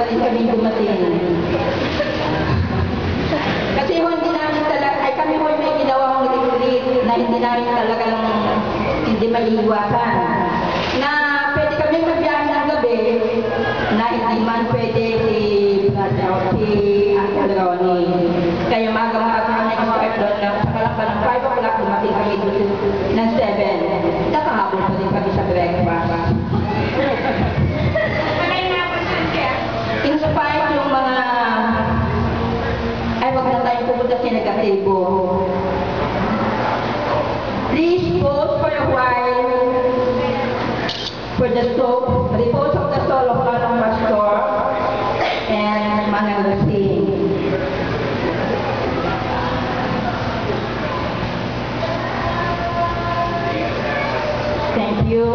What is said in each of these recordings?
pa rin kami dumating. Kasi hindi namin talaga, ay kami may ginawang retreat na hindi namin talagang hindi maiiwasan. Na pwede kami magbiyahe ng gabi, na hindi man pwede si Uncle Ronnie. Kaya maga-maga na nag-start doon na sa kalamba ng 5 o'clock, dumating kami doon ng 7. Nakahabol pa din kami sa breakfast. In spite yung mga ay wag na tayo pupunta sa nagkatebo. Please pause for a while for the repose of the soul of Manong Pastor and Manang Racine. Thank you.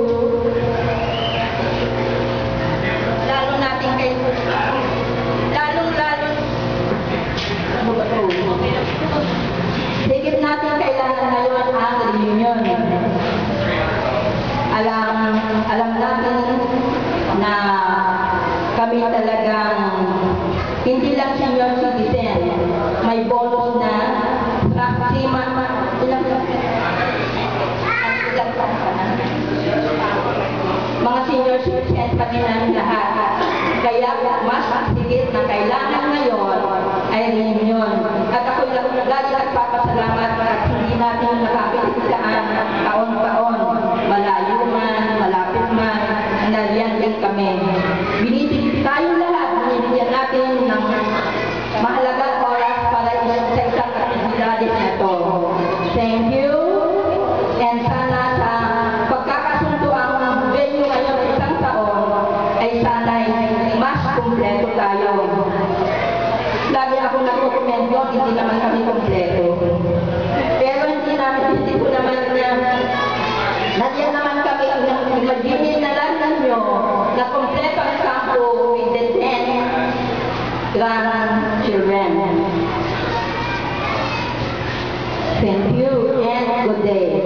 Higit natin kailangan ngayon ang reunion. Alam natin na kami talagang hindi lang senior citizen, may bonus na mga senior citizen pati na lahat. Kaya mas higit na kailangan ngayon ay reunion. At ako lagi nagpapasalamat at hindi natin nakakitilaan taon-taon, malayo man, malapit man, nariyan din kami. Binibigyan tayo lahat, binibigyan natin ng mahalagang oras para sa isang aktibidades na to. Thank you. And sana sa pagkakasundo ang venue ngayon isang taon ay sana'y mas kumpleto tayo. Lagi ako nagkukomento, hindi naman kami kumpleto. Pero hindi ko naman na nandiyan naman kami, imagine na lang ninyo na kumpleto ang kampo with the 10 grandchildren. Thank you and good day.